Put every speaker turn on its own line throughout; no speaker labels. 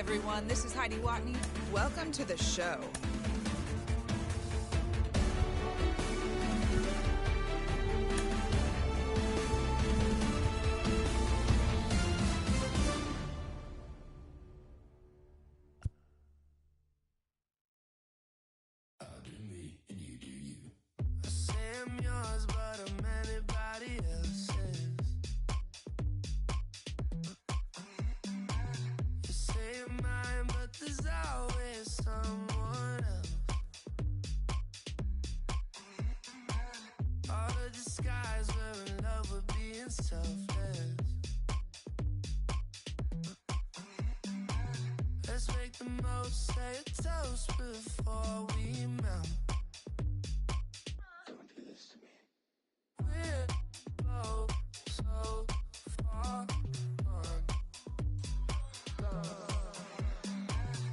everyone. This is Heidi Watney. Welcome to the show.
Let's make the most, say a toast before we melt. Don't do this to me. We're both so far gone.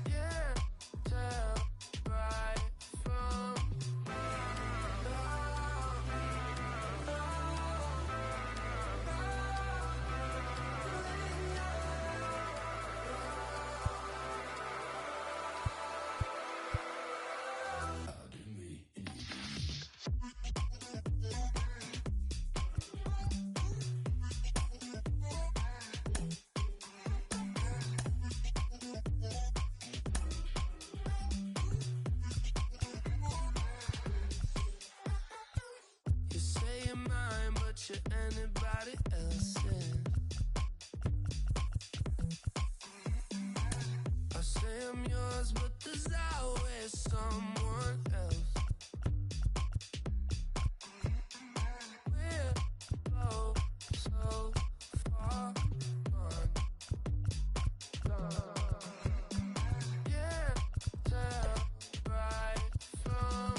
Yeah, tell right from you say you're mine, but you're anybody else's. I say I'm yours, but there's always someone else. We're both so far gone. Yeah, tell right from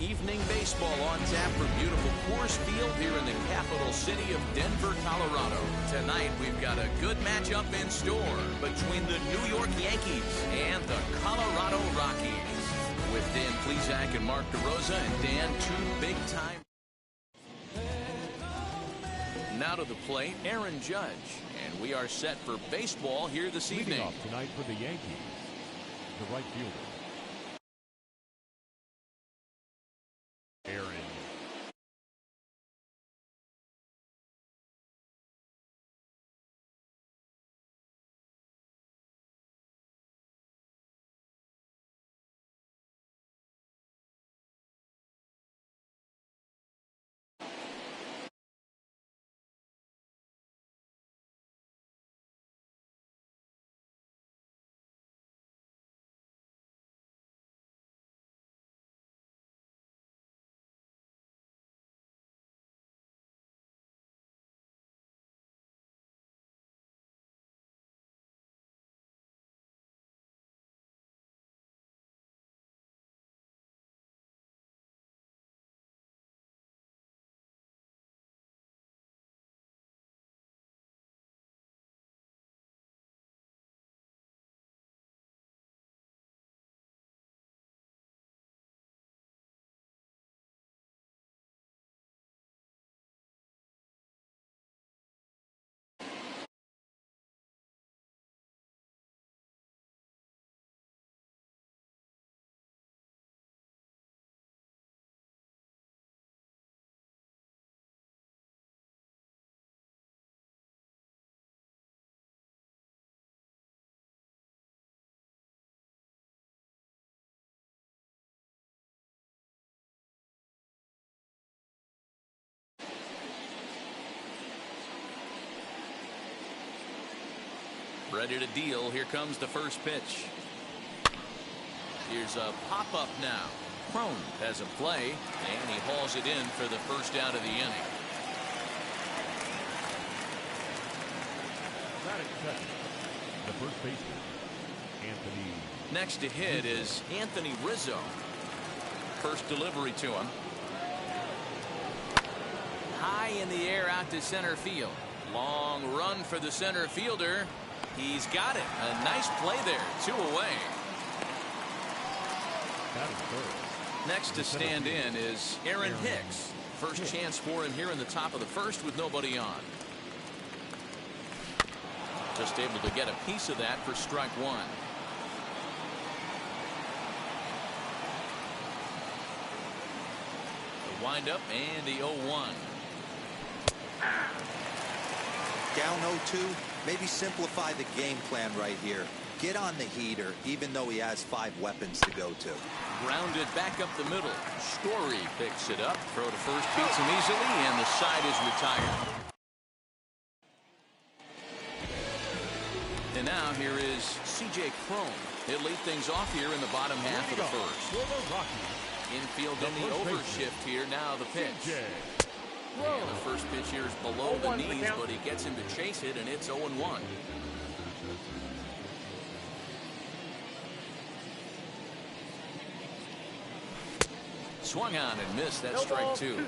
Evening baseball on tap from beautiful Coors Field here in the capital city of Denver, Colorado. Tonight we've got a good matchup in store between the New York Yankees and the Colorado Rockies. With Dan Plesac and Mark DeRosa, and Dan, two big-time. Now to the plate, Aaron Judge. And we are set for baseball here this evening.
Leading off tonight for the Yankees, the right fielder,
Ready to deal. Here comes the first pitch. Here's a pop-up now. Crone has a play, and he hauls it in for the first out of the inning.
The first baseman, Anthony.
Next to hit is Anthony Rizzo. First delivery to him. High in the air out to center field. Long run for the center fielder. He's got it. A nice play there. 2 away. Next to stand in is Aaron Hicks. First chance for him here in the top of the first with nobody on. Just able to get a piece of that for strike 1. The windup and the 0-1.
Down 0-2, maybe simplify the game plan right here. Get on the heater, even though he has 5 weapons to go to.
Grounded back up the middle. Story picks it up. Throw to first beats him easily, and the side is retired. And now here is C.J. Crone. He'll lead things off here in the bottom half of the first. Infield in the overshift here. Now the pitch. And the first pitch here is below the knees, but he gets him to chase it, and it's 0-1. Swung on and missed. That's strike 2.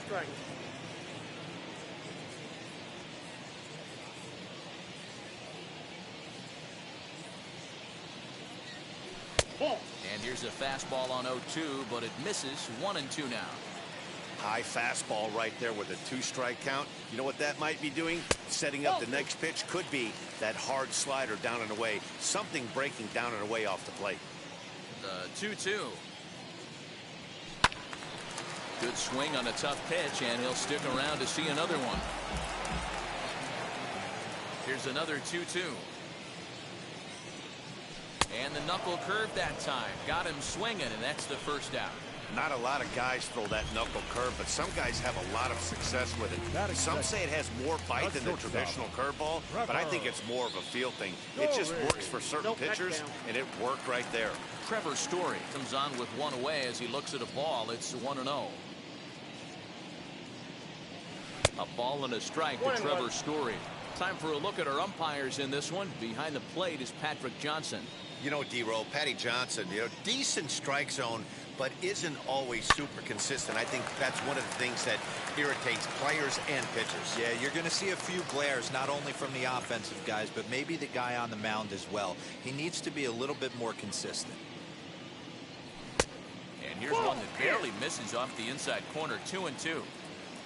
And here's a fastball on 0-2, but it misses. 1-2 now.
High fastball right there with a 2-strike count. You know what that might be doing? Setting up the next pitch. Could be that hard slider down and away. Something breaking down and away off the plate.
The 2-2. Good swing on a tough pitch, and he'll stick around to see another one. Here's another 2-2. And the knuckle curve that time. Got him swinging, and that's the first out.
Not a lot of guys throw that knuckle curve, but some guys have a lot of success with it. Some say it has more bite than the traditional curveball, but I think it's more of a feel thing. It just works for certain pitchers, and it worked right there.
Trevor Story comes on with 1 away as he looks at a ball. It's 1-0. A ball and a strike to Trevor Story. Time for a look at our umpires in this one. Behind the plate is Patrick Johnson.
You know, D-Roll, Patty Johnson, decent strike zone, but isn't always super consistent. I think that's one of the things that irritates players and pitchers.
Yeah, you're going to see a few glares, not only from the offensive guys, but maybe the guy on the mound as well. He needs to be a little bit more consistent.
And here's one that barely misses off the inside corner. 2-2.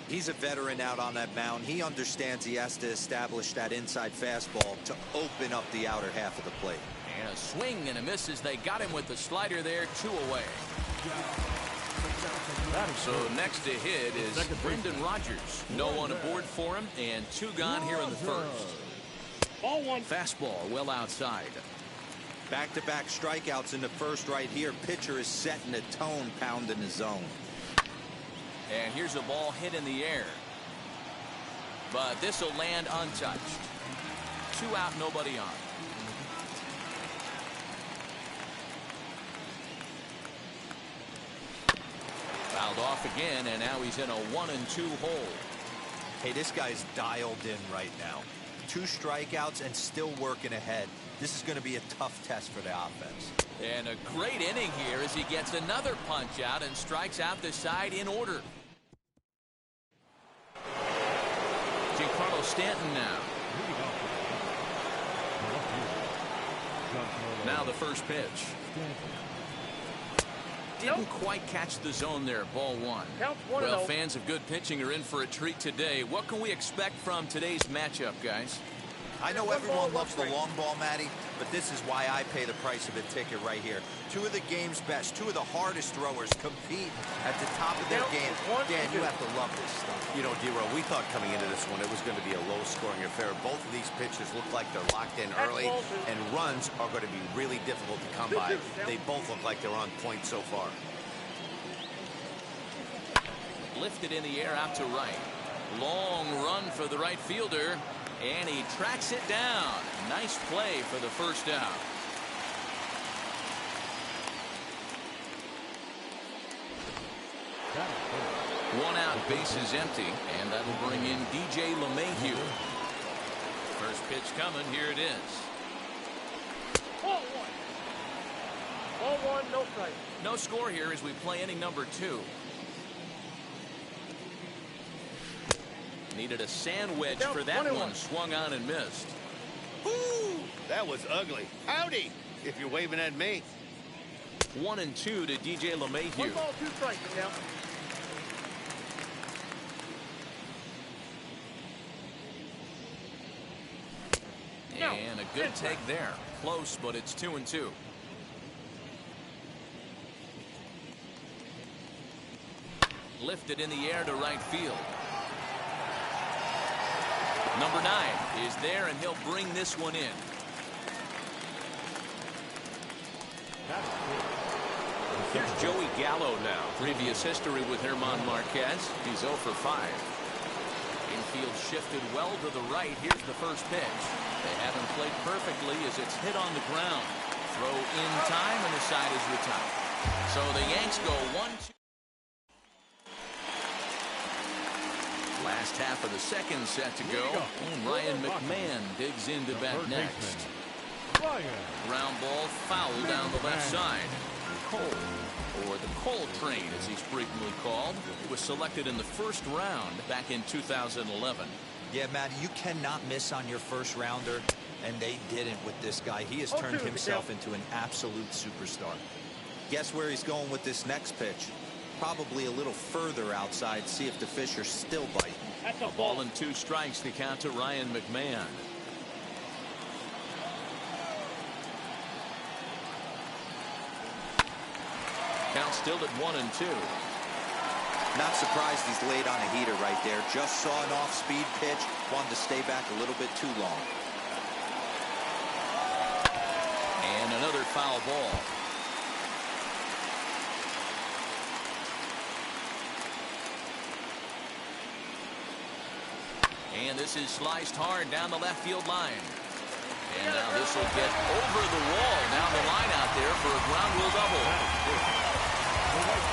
He's a veteran out on that mound. He understands he has to establish that inside fastball to open up the outer half of the plate.
And a swing and a miss as they got him with the slider there. 2 away. So next to hit is Brendan Rodgers. No one aboard for him, and 2 gone here in the first.
Ball 1.
Fastball well outside.
Back-to-back strikeouts in the first right here. Pitcher is setting a tone, pounding the zone.
And here's a ball hit in the air. But this will land untouched. 2 out, nobody on. Fouled off again, and now he's in a 1-2 hole.
Hey, this guy's dialed in right now. 2 strikeouts and still working ahead. This is going to be a tough test for the offense.
And a great inning here as he gets another punch out and strikes out the side in order. Giancarlo Stanton now. Now the first pitch. Didn't quite catch the zone there. Ball 1. Well, fans of good pitching are in for a treat today. What can we expect from today's matchup, guys?
I know everyone loves the long ball, Matty, but this is why I pay the price of a ticket right here. 2 of the game's best, 2 of the hardest throwers compete at the top of their game. Dan, you have to love this stuff.
You know, D-Row, we thought coming into this one it was going to be a low-scoring affair. Both of these pitches look like they're locked in early, and runs are going to be really difficult to come by. They both look like they're on point so far.
Lifted in the air out to right. Long run for the right fielder. And he tracks it down. Nice play for the first down. One out, bases empty, and that'll bring in DJ LeMahieu. First pitch coming, here it is.
0-1, no strike.
No score here as we play inning number 2. Needed a sand wedge for that one. Swung on and missed.
Woo! That was ugly. Howdy, if you're waving at me.
1-2 to DJ LeMahieu.
1 ball, 2 strikes now.
And a good take there. Close, but it's 2-2. Lifted in the air to right field. Number 9 is there, and he'll bring this one in. Here's Joey Gallo now. Previous history with German Marquez. He's 0 for 5. Infield shifted well to the right. Here's the first pitch. They haven't played perfectly as it's hit on the ground. Throw in time, and the side is retired. So the Yanks go 1-2. Last half of the second set to go. And Ryan McMahon digs into bat next. Ground ball foul down the left side. Cole, or the Cole train as he's frequently called. He was selected in the first round back in 2011.
Yeah, Matt, you cannot miss on your first rounder, and they didn't with this guy. He has turned himself into an absolute superstar. Guess where he's going with this next pitch? Probably a little further outside. See if the fish are still biting.
That's a
Ball and 2 strikes to count to Ryan McMahon. Count still at 1-2.
Not surprised he's laid on a heater right there. Just saw an off-speed pitch. Wanted to stay back a little bit too long.
And another foul ball. And this is sliced hard down the left field line. And now this will get over the wall down the line out there for a ground rule double.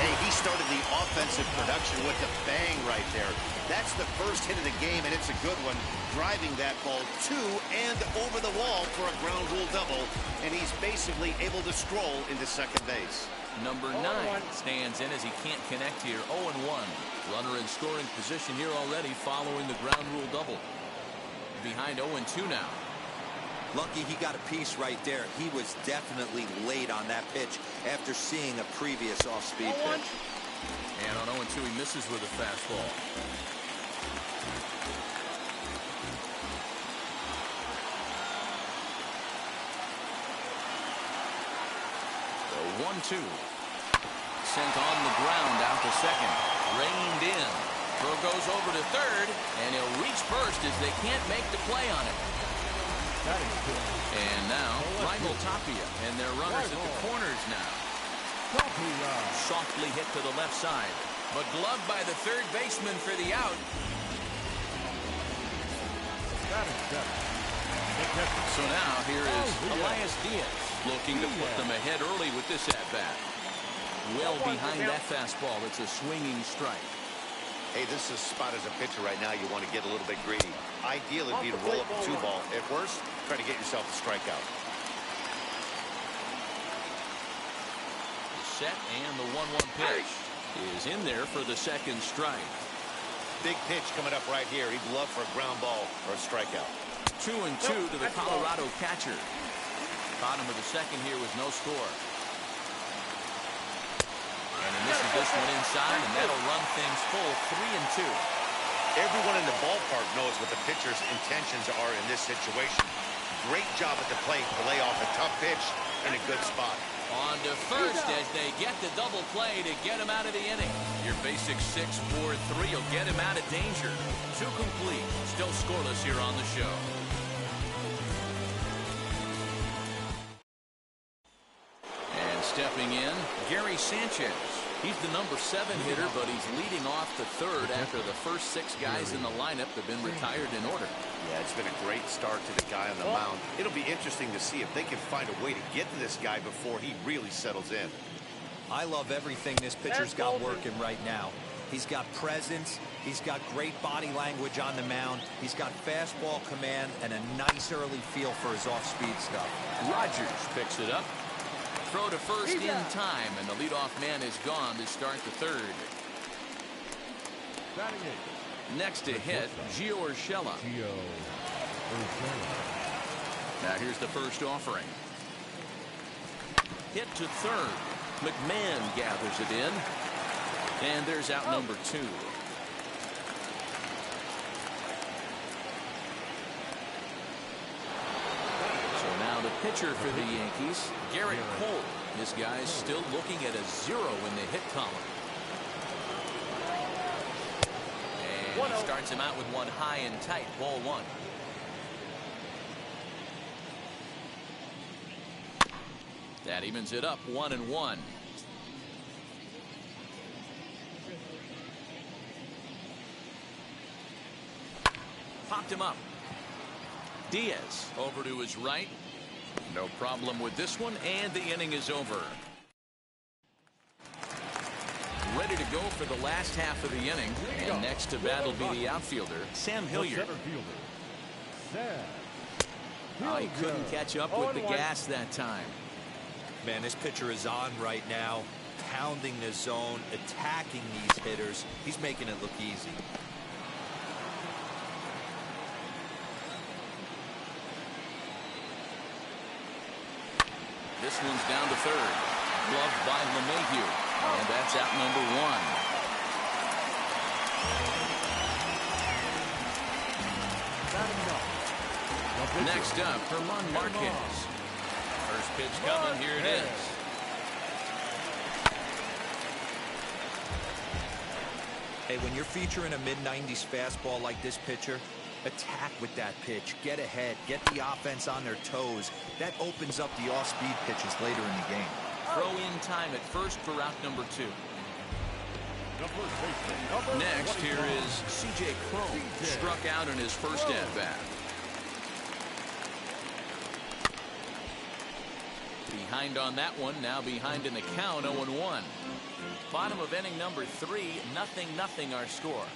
Hey, he started the offensive production with a bang right there. That's the first hit of the game, and it's a good one. Driving that ball to and over the wall for a ground rule double, and he's basically able to stroll into second base.
Number 9 stands in as he can't connect here. 0-1. Runner in scoring position here already following the ground rule double. Behind 0-2 now.
Lucky he got a piece right there. He was definitely late on that pitch after seeing a previous off-speed pitch.
And on 0-2 he misses with a fastball. The 1-2. Sent on the ground out to second. Reined in. Throw goes over to third, and he'll reach first as they can't make the play on it. And now, Raimel Tapia, and their runners at the corners now. Softly hit to the left side, but gloved by the third baseman for the out. So now here is Elias Diaz looking to put them ahead early with this at-bat. Well behind that fastball. It's a swinging strike.
Hey, this is a spot as a pitcher right now. You want to get a little bit greedy. Ideal would be to roll up a 2-ball. At worst, try to get yourself a strikeout.
Set, and the 1-1 pitch is in there for the second strike.
Big pitch coming up right here. He'd love for a ground ball or a strikeout.
2-2 to the Colorado catcher. Bottom of the second here with no score. And he misses this one inside, and that'll run things full 3-2.
Everyone in the ballpark knows what the pitcher's intentions are in this situation. Great job at the plate to lay off a tough pitch in a good spot.
On to first as they get the double play to get him out of the inning. Your basic 6-4-3 will get him out of danger. 2 complete. Still scoreless here on the show. And stepping in, Gary Sanchez. He's the number 7 hitter, but he's leading off the third after the first 6 guys in the lineup have been retired in order.
Yeah, it's been a great start to the guy on the mound. It'll be interesting to see if they can find a way to get to this guy before he really settles in.
I love everything this pitcher's got working right now. He's got presence. He's got great body language on the mound. He's got fastball command and a nice early feel for his off-speed stuff.
Rogers picks it up. Throw to first in time, and the leadoff man is gone to start the third. Next to hit, Gio Urshela. Now here's the first offering. Hit to third. McMahon gathers it in. And there's out number 2. So now the pitcher for the Yankees, Garrett Cole. This guy's still looking at a 0 in the hit column. And he starts him out with one high and tight, ball 1. That evens it up 1-1. Popped him up. Diaz over to his right. No problem with this one, and the inning is over. Ready to go for the last half of the inning, and next to bat will be the outfielder, Sam Hilliard. Oh, he couldn't catch up with the gas that time.
Man, this pitcher is on right now, pounding the zone, attacking these hitters. He's making it look easy.
This one's down to third. Gloved by LeMahieu. And that's out number 1. Next up, Herman Marquez. First pitch coming. Here it is.
Hey, when you're featuring a mid-90s fastball like this pitcher, attack with that pitch. Get ahead. Get the offense on their toes. That opens up the off-speed pitches later in the game.
Throw in time at first for out number 2. Next, here is C.J. Cron. Struck out in his first at-bat. Behind on that one. Now behind in the count, 0-1. Bottom of inning number 3. 0-0 our score.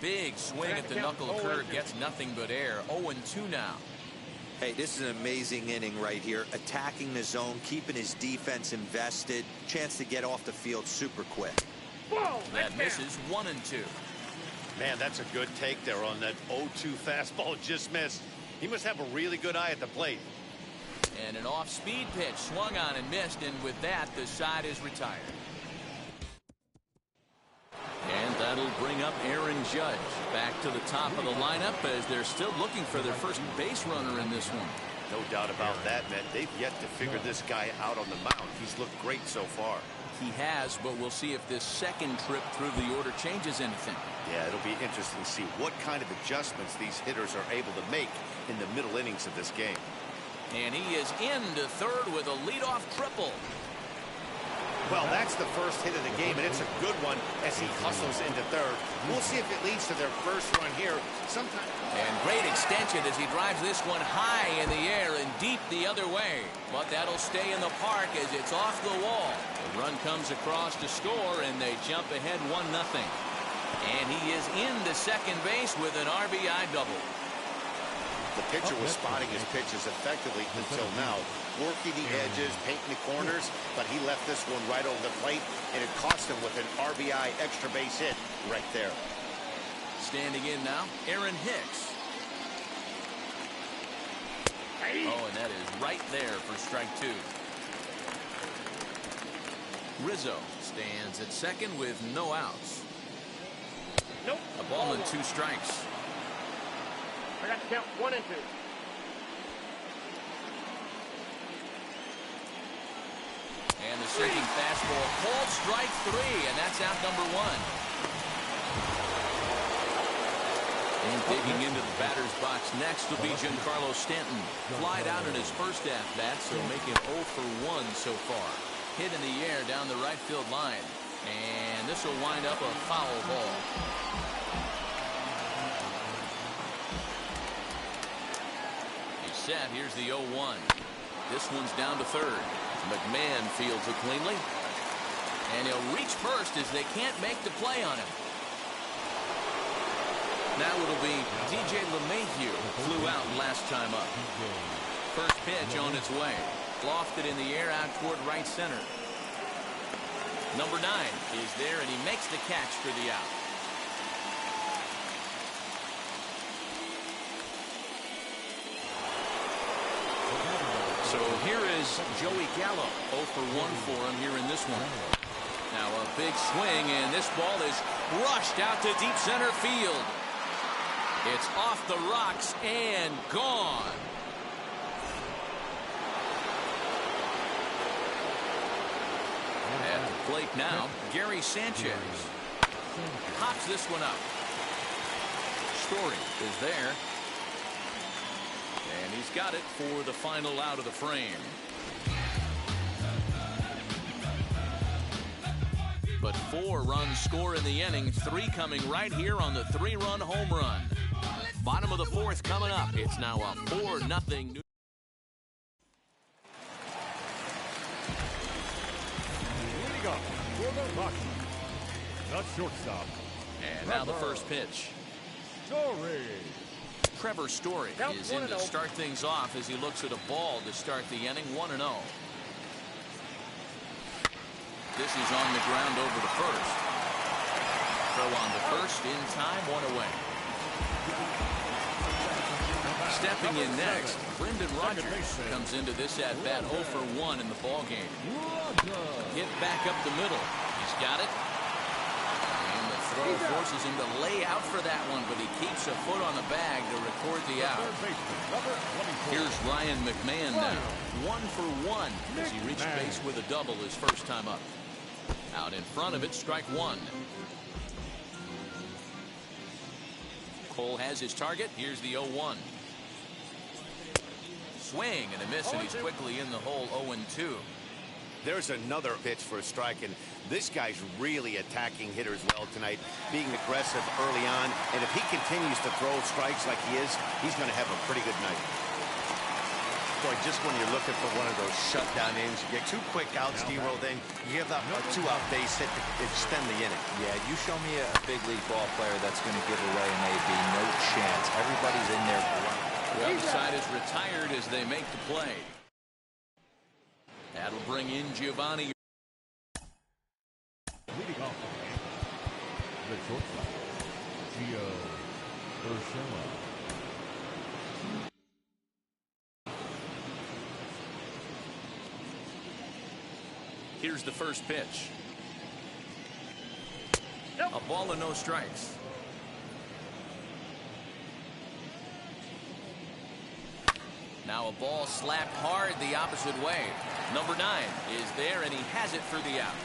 Big swing at the knuckle curve, gets nothing but air. 0-2 now.
Hey, this is an amazing inning right here. Attacking the zone, keeping his defense invested. Chance to get off the field super quick.
That misses. 1-2.
Man, that's a good take there on that 0-2 fastball. Just missed. He must have a really good eye at the plate.
And an off-speed pitch swung on and missed, and with that, the side is retired. And that'll bring up Aaron Judge back to the top of the lineup as they're still looking for their first base runner in this one.
No doubt about that, man. They've yet to figure this guy out on the mound. He's looked great so far.
He has, but we'll see if this second trip through the order changes anything.
Yeah, it'll be interesting to see what kind of adjustments these hitters are able to make in the middle innings of this game.
And he is into third with a leadoff triple.
Well, that's the first hit of the game, and it's a good one as he hustles into third. We'll see if it leads to their first run here sometime.
And great extension as he drives this one high in the air and deep the other way. But that'll stay in the park as it's off the wall. The run comes across to score, and they jump ahead 1-0. And he is into second base with an RBI double.
The pitcher was spotting his pitches effectively until now, working the edges, painting the corners, but he left this one right over the plate, and it cost him with an RBI extra base hit right there.
Standing in now, Aaron Hicks. Oh, and that is right there for strike 2. Rizzo stands at second with no outs.
Nope.
A ball and 2 strikes.
I got to count 1 and 2.
And the sinking fastball called strike 3, and that's out number 1. And digging into the batter's box next will be Giancarlo Stanton. Flied out in his first at-bat, so making 0 for 1 so far. hit in the air down the right field line. And this will wind up a foul ball. He's set. Here's the 0-1. This one's down to third. McMahon fields it cleanly. And he'll reach first as they can't make the play on him. Now it'll be DJ LeMahieu, flew out last time up. First pitch on its way. Lofted in the air out toward right center. Number 9 is there, and he makes the catch for the out. So here is Joey Gallo. 0 for 1 for him here in this one. Now a big swing, and this ball is rushed out to deep center field. It's off the rocks and gone. At the plate now, Gary Sanchez pops this one up. Story is there. And he's got it for the final out of the frame. But 4 runs score in the inning, 3 coming right here on the 3-run home run. Bottom of the 4th coming up. It's now a 4-0.
The shortstop.
And now the first pitch.
Story.
Trevor Story is in to start things off as he looks at a ball to start the inning. 1-0. This is on the ground over to first. Throw on to first in time, 1 away. Stepping in next, Brendan Rodgers comes into this at bat 0 for 1 in the ball game. Hit back up the middle. He's got it. And the throw forces him to lay out for that one, but he keeps a foot on the bag to record the out. Here's Ryan McMahon now. 1 for 1 as he reached base with a double his first time up. Out in front of it, strike 1. Cole has his target. Here's the 0-1. Swing and a miss, and he's quickly in the hole. 0-2.
There's another pitch for a strike, and this guy's really attacking hitters well tonight, being aggressive early on. And if he continues to throw strikes like he is, he's going to have a pretty good night.
Boy, just when you're looking for one of those shutdown innings, you get 2 quick outs, D-roll, then you give up a 2-out base hit to extend the inning. Yeah, you show me a big league ball player that's going to give away an AB. No chance. Everybody's in there.
The other side is retired as they make the play. That'll bring in Giovanni.
Leading off the shortstop, Gio Urshela.
Here's the first pitch. A ball and no strikes. Now a ball slapped hard the opposite way. Number 9 is there, and he has it for the out.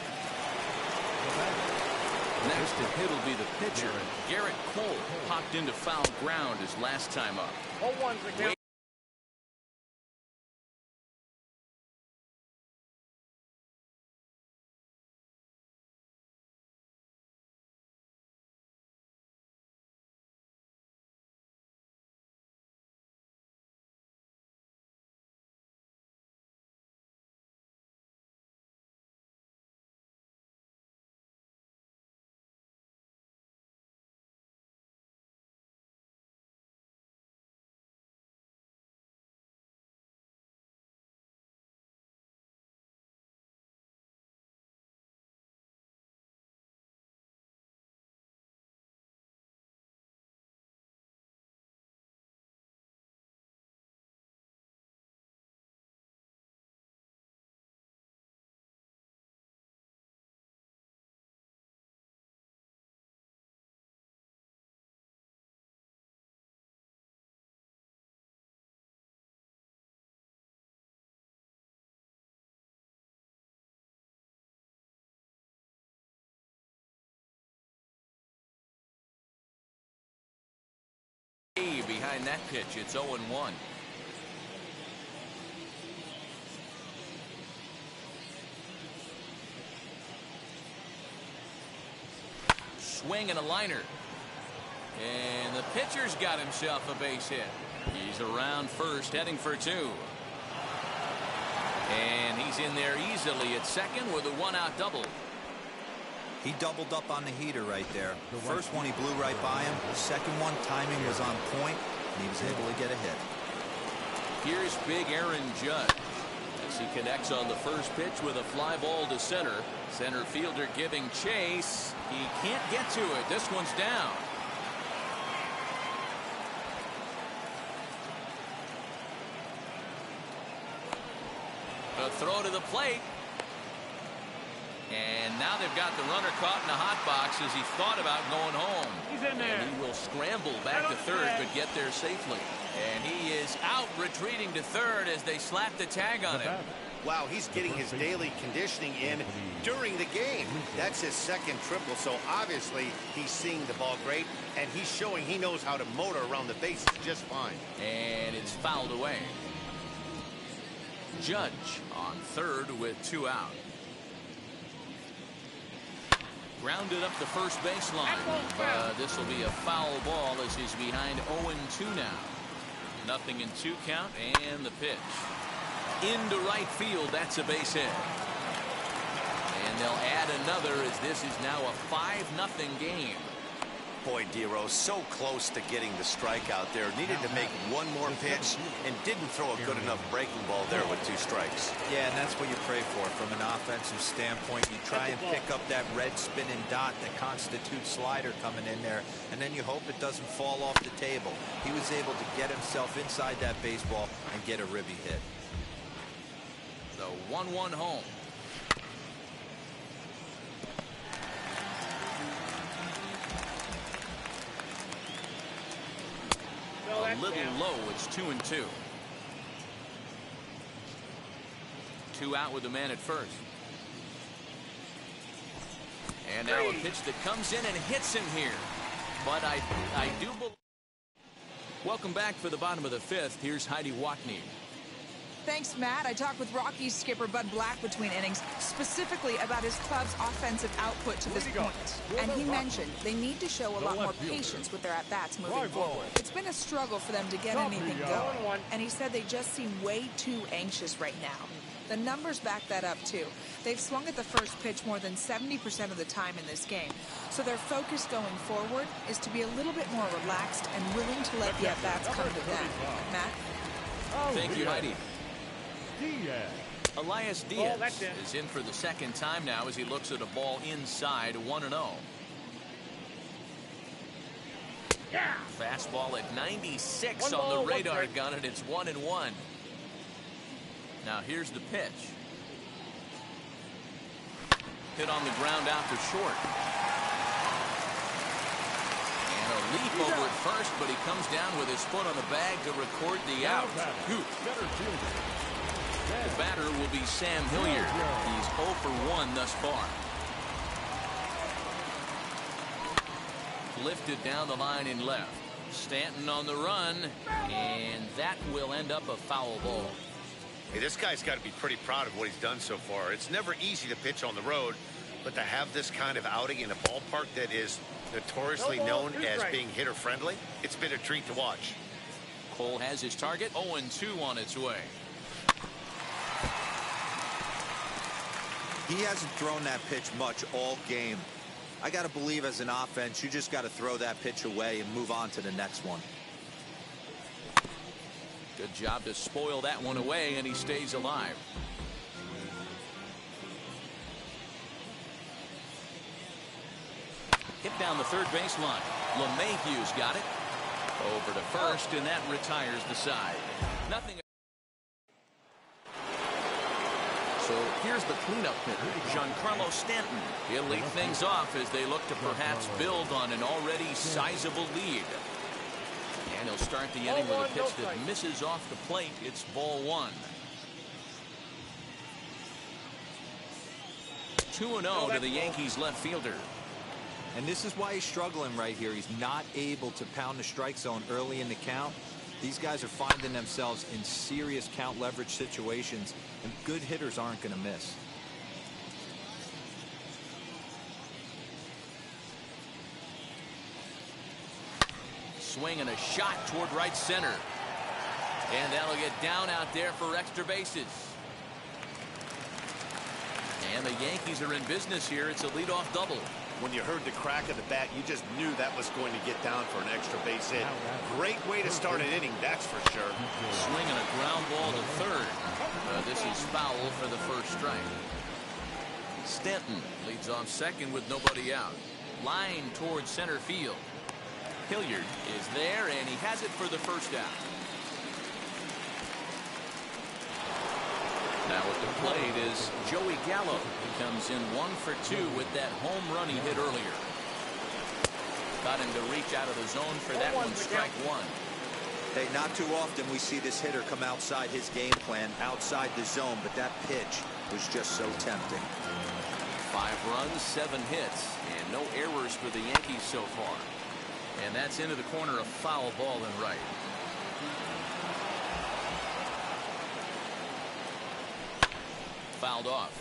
Next to hit will be the pitcher. Garrett Cole popped into foul ground his last time up.
0-1's the count.
Behind that pitch, it's 0-1. swing and a liner. And the pitcher's got himself a base hit. He's around first, heading for two. And he's in there easily at second with a one-out double.
He doubled up on the heater right there. The first one he blew right by him. The second one, timing was on point, and he was able to get a hit.
Here's big Aaron Judge as he connects on the first pitch with a fly ball to center. Center fielder giving chase. He can't get to it. This one's down. A throw to the plate. And now they've got the runner caught in the hot box as he thought about going home.
He's in there.
And he will scramble back to third but get there safely. And he is out retreating to third as they slap the tag on him.
Wow, he's getting his daily conditioning in during the game. That's his second triple, so obviously he's seeing the ball great, and he's showing he knows how to motor around the bases just fine.
And it's fouled away. Judge on third with two out. Grounded up the first baseline. This will be a foul ball as he's behind 0-2 now. Nothing in 2 count, and the pitch. Into right field, that's a base hit. And they'll add another as this is now a 5-0 game.
Boy, Dero, so close to getting the strikeout there. Needed to make one more pitch and didn't throw a good enough breaking ball there with 2 strikes.
Yeah, and that's what you pray for from an offensive standpoint. You try and pick up that red spinning dot that constitutes slider coming in there, and then you hope it doesn't fall off the table. He was able to get himself inside that baseball and get a ribby hit.
The 1-1 home. A little low. It's 2-2. 2 out with the man at first. And now a pitch that comes in and hits him here. But I do believe. Welcome back for the bottom of the 5th. Here's Heidi Watney.
Thanks, Matt. I talked with Rockies skipper Bud Black between innings, specifically about his club's offensive output to this point. And he mentioned they need to show a lot more patience with their at-bats moving forward. It's been a struggle for them to get anything going. And he said they just seem way too anxious right now. The numbers back that up, too. They've swung at the first pitch more than 70% of the time in this game. So their focus going forward is to be a little bit more relaxed and willing to let the at-bats come to them. Matt?
Thank you, Heidi. Elias Diaz is in for the second time now as he looks at a ball inside 1-0. Fastball at 96 on the radar gun, and it's 1-1. Now here's the pitch. Hit on the ground out to short. And a leap over at first, but he comes down with his foot on the bag to record the out. The batter will be Sam Hilliard. He's 0 for 1 thus far. Lifted down the line in left. Stanton on the run, and that will end up a foul ball.
Hey, this guy's got to be pretty proud of what he's done so far. It's never easy to pitch on the road, but to have this kind of outing in a ballpark that is notoriously known as being hitter-friendly, it's been a treat to watch.
Cole has his target. 0-2 on its way.
He hasn't thrown that pitch much all game. I got to believe as an offense, you just got to throw that pitch away and move on to the next one.
Good job to spoil that one away, and he stays alive. Hit down the third baseline. LeMahieu's got it. Over to first, and that retires the side. Nothing. So here's the cleanup hitter, Giancarlo Stanton. He'll lead things off as they look to perhaps build on an already sizable lead. And he'll start the inning with a pitch that misses off the plate. It's ball 1. 2-0 to the Yankees left fielder.
And this is why he's struggling right here. He's not able to pound the strike zone early in the count. These guys are finding themselves in serious count leverage situations, and good hitters aren't going to miss.
swing and a shot toward right center. And that'll get down out there for extra bases. And the Yankees are in business here. It's a leadoff double.
When you heard the crack of the bat, you just knew that was going to get down for an extra base hit. Great way to start an inning, that's for sure.
Swinging a ground ball to third. This is foul for the first strike. Stanton leads off second with nobody out. Line towards center field. Hilliard is there, and he has it for the first out. Now at the plate is Joey Gallo. He comes in 1 for 2 with that home run he hit earlier. Got him to reach out of the zone for that one, strike one.
Hey, not too often we see this hitter come outside his game plan, outside the zone, but that pitch was just so tempting.
5 runs, 7 hits, and no errors for the Yankees so far. And that's into the corner, a foul ball in right. Fouled off.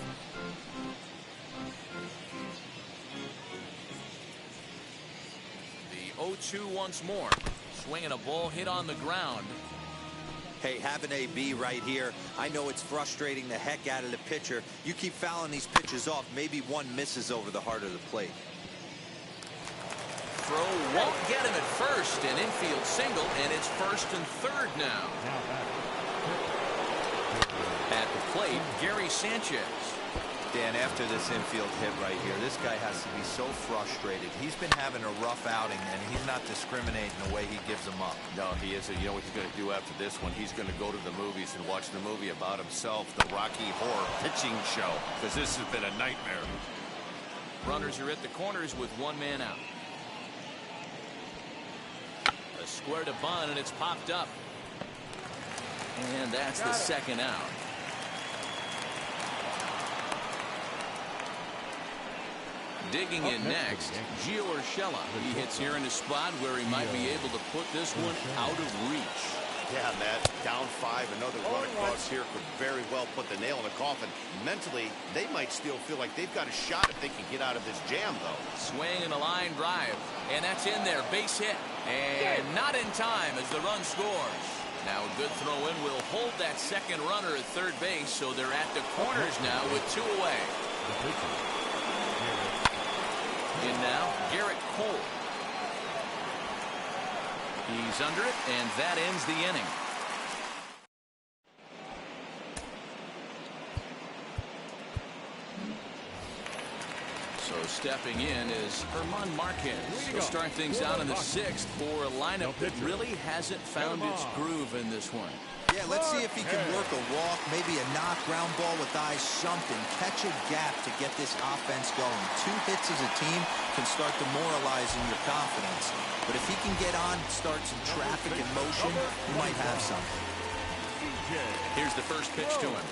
The 0-2 once more. Swinging a ball hit on the ground.
Hey, have an AB right here. I know it's frustrating the heck out of the pitcher. You keep fouling these pitches off, maybe one misses over the heart of the plate.
Throw won't get him at first. An infield single, and it's first and third now. At the plate, Gary Sanchez.
Dan, after this infield hit right here, this guy has to be so frustrated. He's been having a rough outing, and he's not discriminating the way he gives them up.
No, he isn't. You know what he's going to do after this one? He's going to go to the movies and watch the movie about himself, the Rocky Horror Pitching Show, because this has been a nightmare.
Runners are at the corners with 1 man out. A square to bunt, and it's popped up. And that's the second out. Digging in next, Gio Urshela. He hits here in a spot where he might be able to put this one out of reach.
Yeah, Matt, down 5. Another run across here could very well put the nail in the coffin. Mentally, they might still feel like they've got a shot if they can get out of this jam, though.
Swing and a line drive. And that's in there. Base hit. And not in time as the run scores. Now a good throw in will hold that second runner at third base, so they're at the corners now with 2 away. In now, Garrett Cole. He's under it, and that ends the inning. So stepping in is German Marquez. He'll start things out in the 6th for a lineup that really hasn't found its groove in this one.
Yeah, let's see if he can work a walk, maybe a knock, ground ball with eyes, something. Catch a gap to get this offense going. 2 hits as a team can start demoralizing your confidence. But if he can get on, start some traffic in motion, he might have something.
Here's the first pitch to him.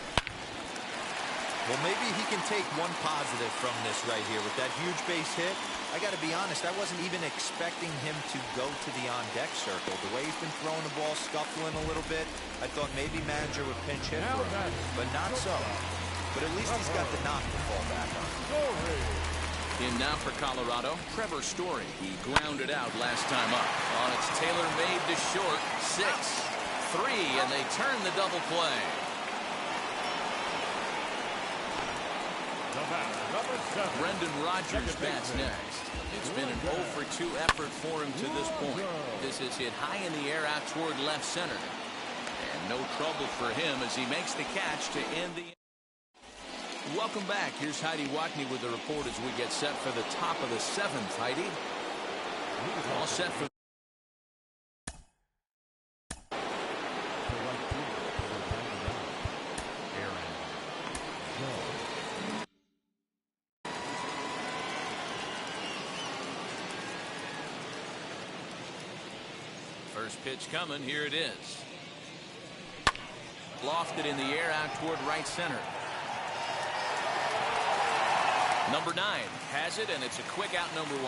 Well, maybe he can take one positive from this right here with that huge base hit. I got to be honest, I wasn't even expecting him to go to the on-deck circle. The way he's been throwing the ball, scuffling a little bit, I thought maybe manager would pinch hit for him, but not so. But at least he's got the knock to fall back on.
In now for Colorado, Trevor Story. He grounded out last time up. On its tailor-made to short, 6-3, and they turn the double play. Brendan Rodgers bats next. It's been an 0 for 2 effort for him to this point. This is hit high in the air out toward left center. And no trouble for him as he makes the catch to end the inning. Welcome back. Here's Heidi Watney with the report as we get set for the top of the 7th. Heidi, all set for first pitch coming. Here it is. Lofted in the air out toward right center. Number 9 has it, and it's a quick out, number 1.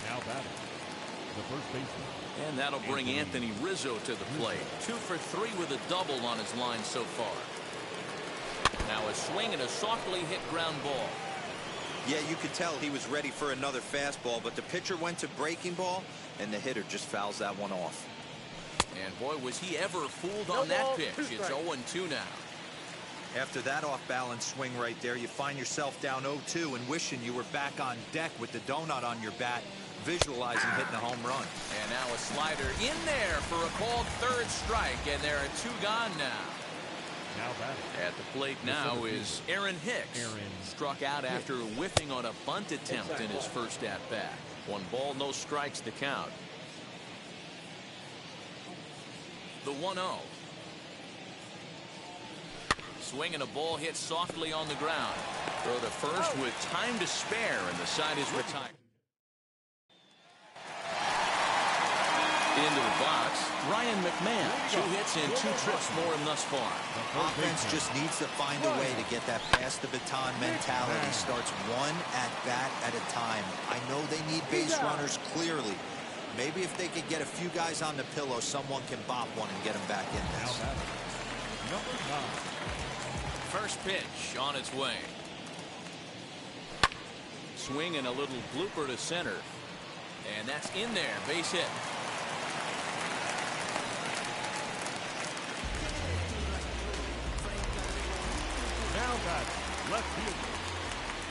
Now batting, the first baseman.
And that'll bring Anthony Rizzo to the plate. 2 for 3 with a double on his line so far. Now a swing and a softly hit ground ball.
Yeah, you could tell he was ready for another fastball, but the pitcher went to breaking ball, and the hitter just fouls that one off.
And boy, was he ever fooled on that pitch. It's 0-2 now.
After that off-balance swing right there, you find yourself down 0-2 and wishing you were back on deck with the donut on your bat, visualizing hitting a home run.
And now a slider in there for a called third strike, and there are 2 gone now.
Now batting.
At the plate now is Aaron Hicks. Struck out after whiffing on a bunt attempt in his first at-bat. 1 ball, no strikes to count. The 1-0. Swing and a ball hit softly on the ground. Throw to first with time to spare, and the side is retired. Into the box, Ryan McMahon. 2 hits and 2 trips for him thus far.
Offense just needs to find a way to get that pass the baton mentality. Starts 1 at bat at a time. I know they need base runners clearly. Maybe if they could get a few guys on the pillow, someone can bop one and get them back in this.
Number 9.
First pitch on its way. Swing and a little blooper to center. And that's in there. Base hit.
Now batting. Left fielder.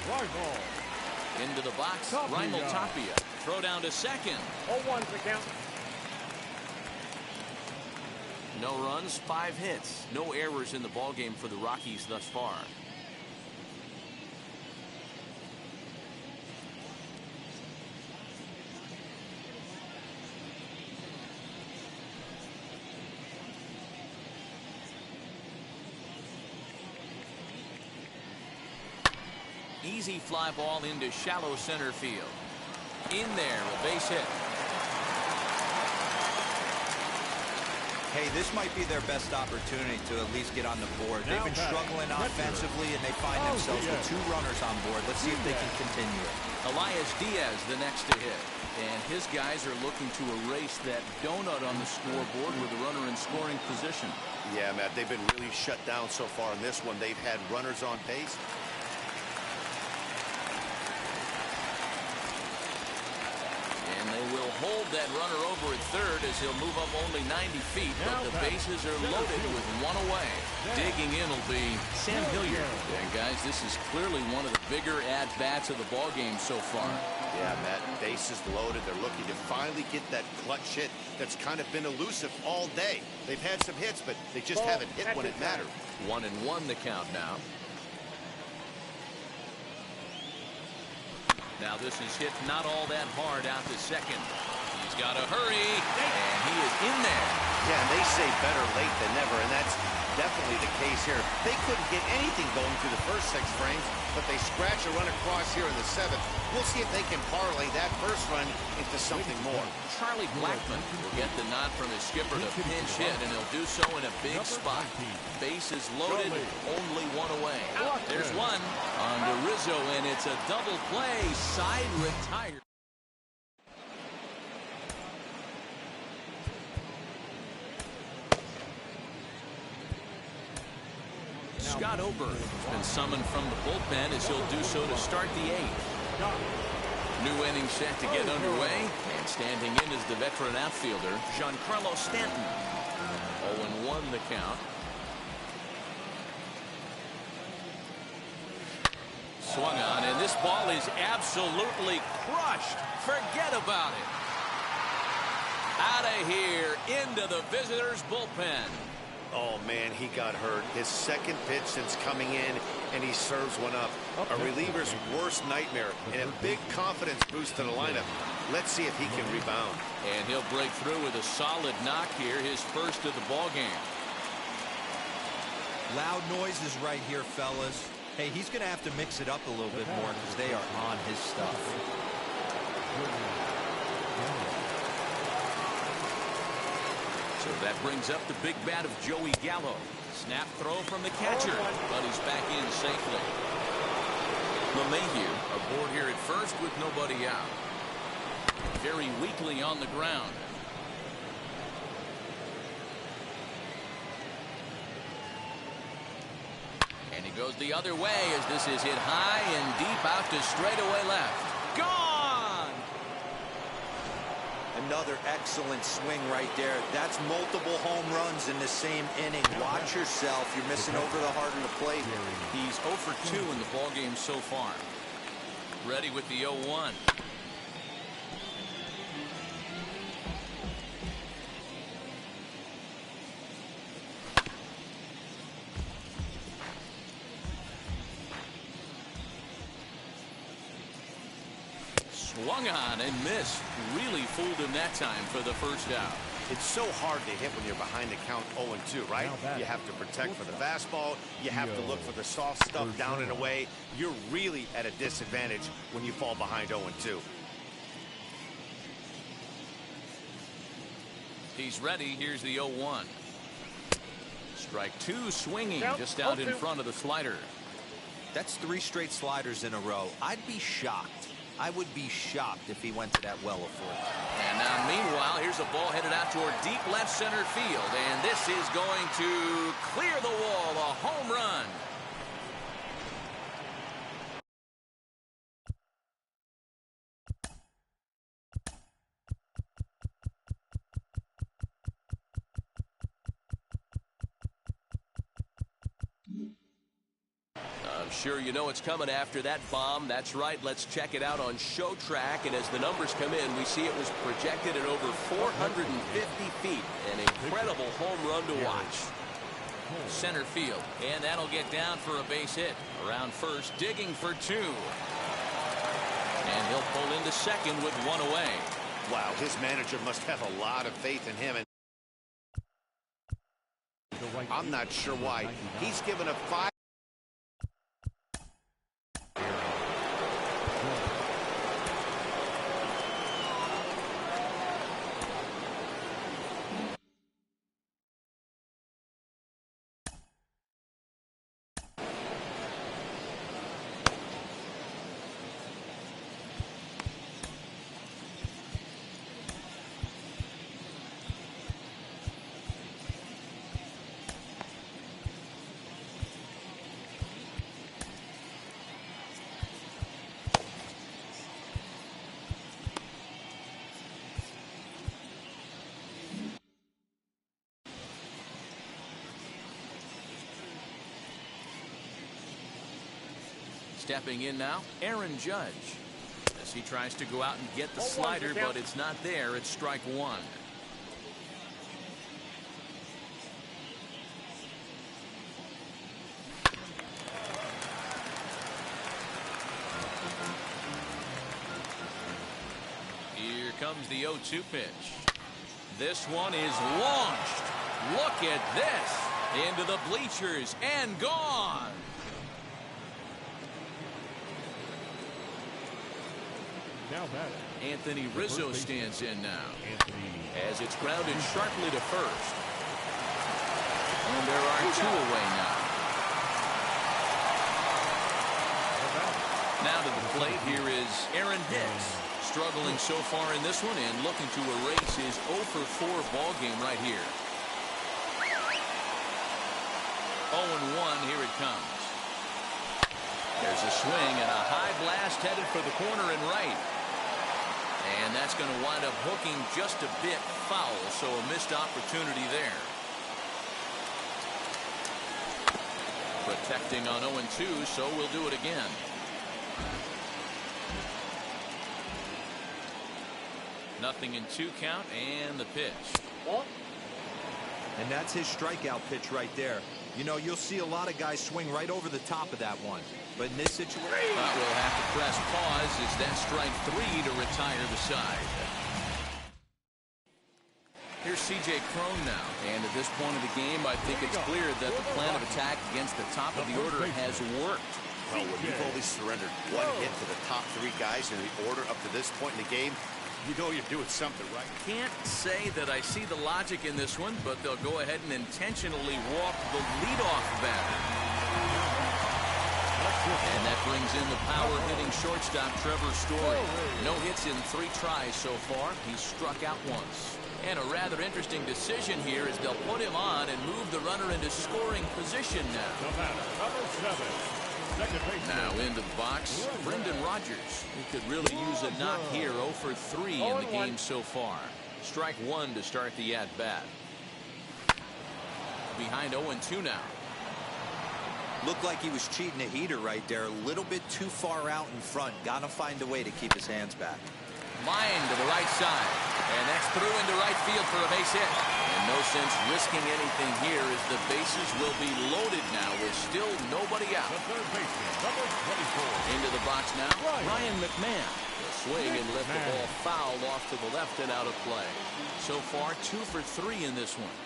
Rival.
Into the box,
Tapia.
Raimel Tapia. Throw down to second.
0-1's the count.
No runs, 5 hits. No errors in the ballgame for the Rockies thus far. Easy fly ball into shallow center field. In there, a base hit.
Hey, this might be their best opportunity to at least get on the board. They've been struggling offensively, and they find themselves with 2 runners on board. Let's see if they can continue it.
Elias Diaz the next to hit. And his guys are looking to erase that donut on the scoreboard with a runner in scoring position.
Yeah, Matt, they've been really shut down so far in this one. They've had runners on base.
And they will hold that runner over at third as he'll move up only 90 feet. But the bases are loaded with 1 away. Digging in will be Sam Hilliard. And guys, this is clearly one of the bigger at-bats of the ballgame so far.
Yeah, Matt, bases loaded. They're looking to finally get that clutch hit that's kind of been elusive all day. They've had some hits, but they just haven't hit when it mattered.
1-1 the count now. Now this is hit not all that hard out to second. He's got to hurry, and he is in there.
Yeah, and they say better late than never, and that's definitely the case here. They couldn't get anything going through the first 6 frames, but they scratch a run across here in the 7th. We'll see if they can parlay that first run into something more.
Charlie Blackmon will get the nod from his skipper to pinch hit, and he'll do so in a big spot. Bases loaded, only 1 away. There's one on to Rizzo, and it's a double play. Side retired. Scott Ober has been summoned from the bullpen as he'll do so to start the 8th. New inning set to get underway, and standing in is the veteran outfielder, Giancarlo Stanton. 0-1 the count. Swung on, and this ball is absolutely crushed. Forget about it. Out of here, into the visitors' bullpen.
Oh, man, he got hurt. His 2nd pitch since coming in, and he serves one up. A reliever's worst nightmare, and a big confidence boost to the lineup. Let's see if he can rebound.
And he'll break through with a solid knock here, his first of the ballgame.
Loud noises right here, fellas. Hey, he's going to have to mix it up a little bit more because they are on his stuff.
So that brings up the big bat of Joey Gallo. Snap throw from the catcher, but he's back in safely. LeMahieu aboard here at first with nobody out. Very weakly on the ground. And he Goes the other way as this is hit high and deep out to straightaway left. Gone!
Another excellent swing right there. That's multiple home runs in the same inning. Watch yourself. You're missing over the heart of the plate.
He's 0 for 2 in the ballgame so far. Ready with the 0-1. Swung on and missed. Really fooled him that time for the first out.
It's so hard to hit when you're behind the count 0-2, right? You have to protect for the fastball. You have to look for the soft stuff down and away. You're really at a disadvantage when you fall behind 0-2.
He's ready. Here's the 0-1. Strike 2 swinging just out in front of the slider.
That's 3 straight sliders in a row. I'd be shocked. I would be shocked if he went to that well of fourth.
And now, meanwhile, here's a ball headed out toward deep left center field. And this is going to clear the wall. A home run. I'm sure you know it's coming after that bomb. That's right. Let's check it out on Show Track. And as the numbers come in, we see it was projected at over 450 feet. An incredible home run to watch. Center field. And that'll get down for a base hit. Around first, digging for 2. And he'll pull into second with 1 away.
Wow, his manager must have a lot of faith in him. And I'm not sure why. He's given up 5.
Stepping in now, Aaron Judge. As he tries to go out and get the slider, but it's not there. It's strike 1. Here comes the 0-2 pitch. This one is launched. Look at this. Into the bleachers and gone. Anthony Rizzo stands in now. As it's grounded sharply to first. And there are 2 away now. Now to the plate, here is Aaron Hicks. Struggling so far in this one and looking to erase his 0 for 4 ball game right here. 0-1, here it comes. There's a swing and a high blast headed for the corner and right. And that's going to wind up hooking just a bit foul, so a missed opportunity there. Protecting on 0-2, so we'll do it again. Nothing in 2 count, and the pitch.
And that's his strikeout pitch right there. You know, you'll see a lot of guys swing right over the top of that one. But in this situation,
we'll have to press pause. It's that strike 3 to retire the side. Here's C.J. Cron now. And at this point of the game, I think it's clear that the plan of attack against the top of the order has worked.
Well, when you've only surrendered 1 hit to the top 3 guys in the order up to this point in the game, you know you're doing something right.
Can't say that I see the logic in this one, but they'll go ahead and intentionally walk the leadoff batter. And that brings in the power-hitting shortstop Trevor Story. No hits in 3 tries so far. He's struck out once. And a rather interesting decision here is they'll put him on and move the runner into scoring position now.
The batter, number 7. Second baseman.
Now into the box, Brendan Rodgers. He could really use a knock here. 0 for 3 in the game so far. Strike 1 to start the at-bat. Behind 0-2 now.
Looked like he was cheating a heater right there. A little bit too far out in front. Gotta find a way to keep his hands back.
Line to the right side. And that's through into right field for a base hit. And no sense risking anything here as the bases will be loaded now with still nobody out.
The third baseman, number 24.
Into the box now, Ryan McMahon. The swing and lift the ball foul off to the left and out of play. So far, 2 for 3 in this one.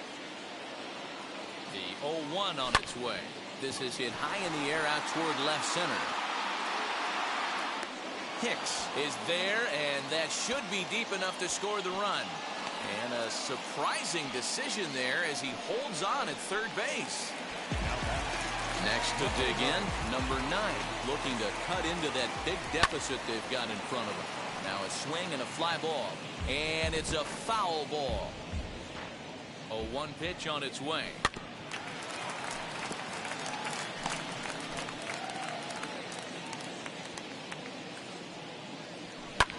The 0-1 on its way. This is hit high in the air out toward left center. Hicks is there, and that should be deep enough to score the run. And a surprising decision there as he holds on at third base. Next to dig in, number 9, looking to cut into that big deficit they've got in front of them. Now a swing and a fly ball, and it's a foul ball. A 1 pitch on its way.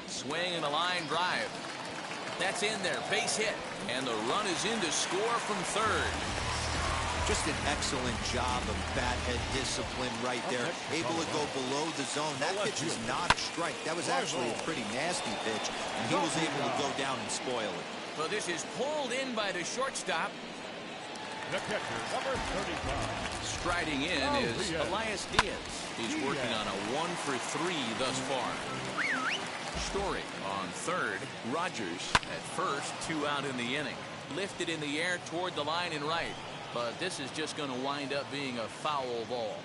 Swing and a line drive. That's in there. Base hit. And the run is in to score from third.
Just an excellent job of bat head discipline right there. Able to go below the zone. That pitch is not a strike. That was actually a pretty nasty pitch. And he was able to go down and spoil it.
Well, this is pulled in by the shortstop.
The catcher, number 35.
Striding in is Elias Diaz. He's working on a 1 for 3 thus far. Story on third. Rodgers at first, 2 out in the inning. Lifted in the air toward the line and right. But this is just going to wind up being a foul ball.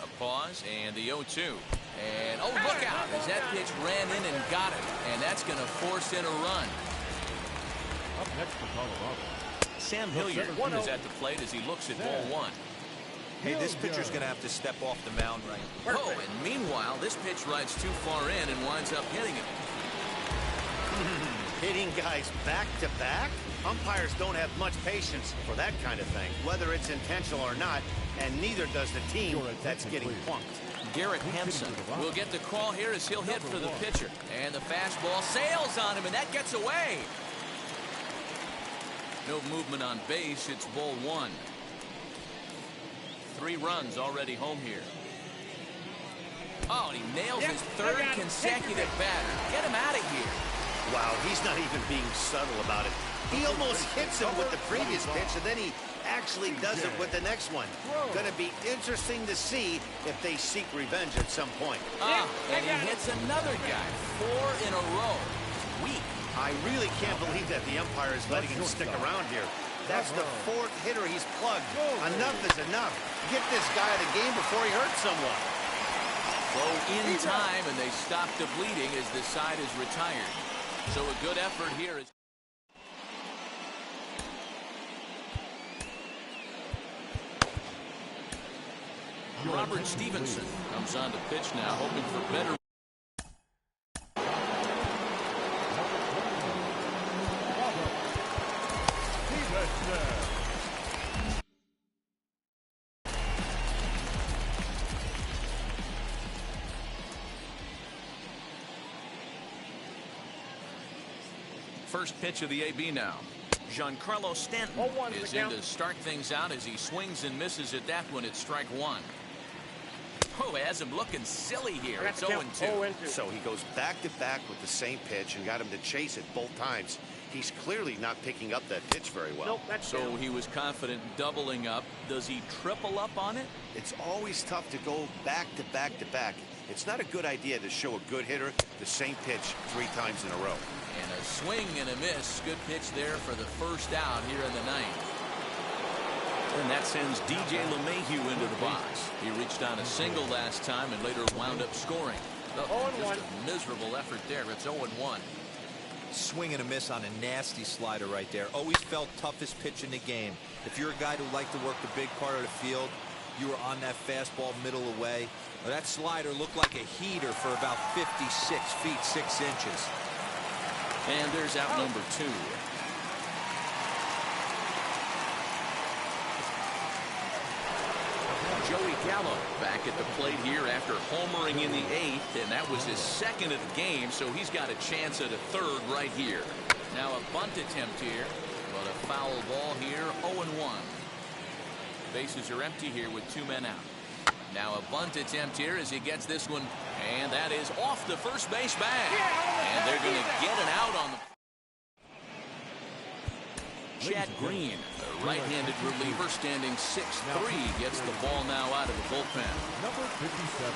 A pause and the 0-2. And oh, look out as that pitch ran in and got it. And that's going to force in a run.
Up next for Colorado.
Sam Hilliard is at the plate as he looks at ball 1.
Hey, this pitcher's going to have to step off the mound right.
Oh, and meanwhile, this pitch rides too far in and winds up hitting him.
Hitting guys back to back? Umpires don't have much patience for that kind of thing, whether it's intentional or not, and neither does the team that's getting punked.
Garrett Hampson will get the call here as he'll hit for the pitcher. And the fastball sails on him, and that gets away. No movement on base. It's ball 1. 3 runs already home here. Oh, and he nails his 3rd consecutive batter. Get him out of here.
Wow, he's not even being subtle about it. He almost hits him with the previous pitch, and then he actually does it with the next one. Going to be interesting to see if they seek revenge at some point.
And he hits another guy. 4 in a row. Weak.
I really can't believe that the umpire is letting him stick around here. That's the 4th hitter he's plugged. Enough is enough. Get this guy out of the game before he hurts someone.
Throw in time, and they stop the bleeding as the side is retired. So a good effort here. Robert Stevenson comes on to pitch now, hoping for better. First pitch of the AB now. Giancarlo Stanton is in to start things out as he swings and misses at that one. It's strike 1. Oh, it has him looking silly here. It's 0-2.
So he goes back to back with the same pitch and got him to chase it both times. He's clearly not picking up that pitch very well.
So he was confident doubling up. Does he triple up on it?
It's always tough to go back to back to back. It's not a good idea to show a good hitter the same pitch 3 times in a row.
And a swing and a miss. Good pitch there for the first out here in the 9th. And that sends DJ LeMahieu into the box. He reached on a single last time and later wound up scoring. Oh, just a miserable effort there. It's 0-1.
Swing and a miss on a nasty slider right there. Always felt toughest pitch in the game. If you're a guy who liked to work the big part of the field, you were on that fastball middle away. Well, that slider looked like a heater for about 56 feet 6 inches.
And there's out number 2. Joey Gallo back at the plate here after homering in the 8th, and that was his 2nd of the game, so he's got a chance at a 3rd right here. Now a bunt attempt here, but a foul ball here, 0-1. Bases are empty here with 2 men out. Now a bunt attempt here as he gets this one, and that is off the first base bag. And they're going to get an out on the... Chad Green, a right-handed reliever, standing 6'3", gets the ball now out of the bullpen.
Number 57.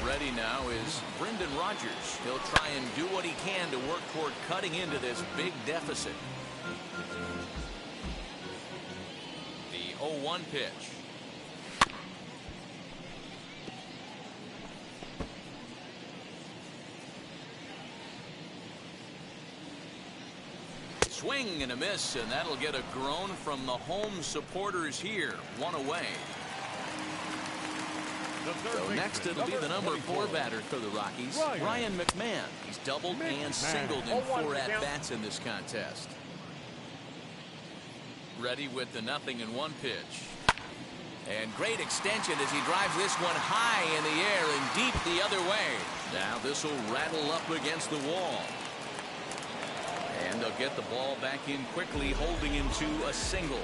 Ready now is Brendan Rodgers. He'll try and do what he can to work toward cutting into this big deficit. The 0-1 pitch. Swing and a miss, and that'll get a groan from the home supporters here. 1 away. So next it'll be the number 4 batter for the Rockies, Ryan McMahon. He's doubled and singled in 4 at-bats in this contest. Ready with the 0-1 pitch. And great extension as he drives this one high in the air and deep the other way. Now this will rattle up against the wall. And they'll get the ball back in quickly, holding him to a single.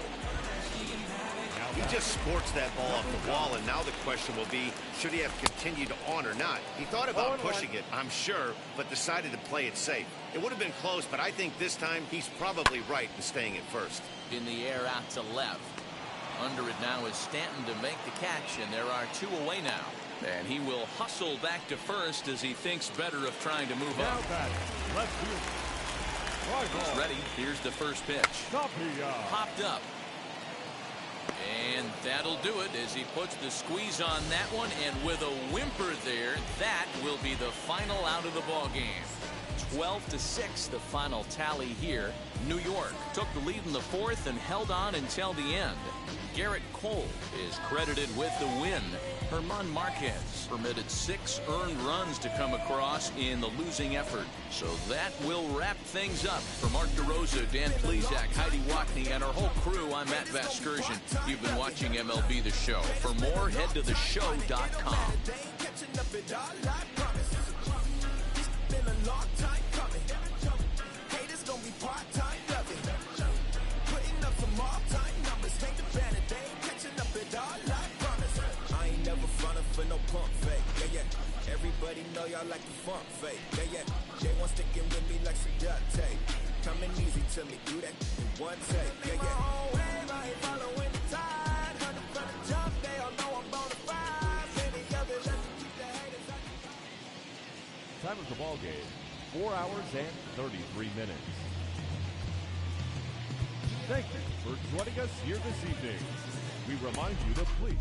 He just sports that ball off the wall, and now the question will be, should he have continued on or not? He thought about pushing it, I'm sure, but decided to play it safe. It would have been close, but I think this time he's probably right in staying at first.
In the air out to left. Under it now is Stanton to make the catch, and there are 2 away now. And he will hustle back to first as he thinks better of trying to move up.
Left field.
He's ready. Here's the first pitch. Popped up. And that'll do it as he puts the squeeze on that one, and with a whimper there, that will be the final out of the ball game. 12-6 the final tally here. New York took the lead in the 4th and held on until the end. Garrett Cole is credited with the win. Herman Marquez permitted 6 earned runs to come across in the losing effort. So that will wrap things up. For Mark DeRosa, Dan Plesac, Heidi Watney, and our whole crew, I'm Matt Vasgersian. You've been watching MLB The Show. For more, head to theshow.com.
Pump fake, yeah, yeah. Everybody know y'all like the funk fake, yeah, yeah. They want sticking with me like some duct tape. Coming easy to me, do that in one take, yeah, yeah. I ain't following the tide. Hunting from the jump, they all know I'm bonafide. Many others just to keep the haters out.
Time of the ball game, 4 hours and 33 minutes. Thank you for joining us here this evening. We remind you to please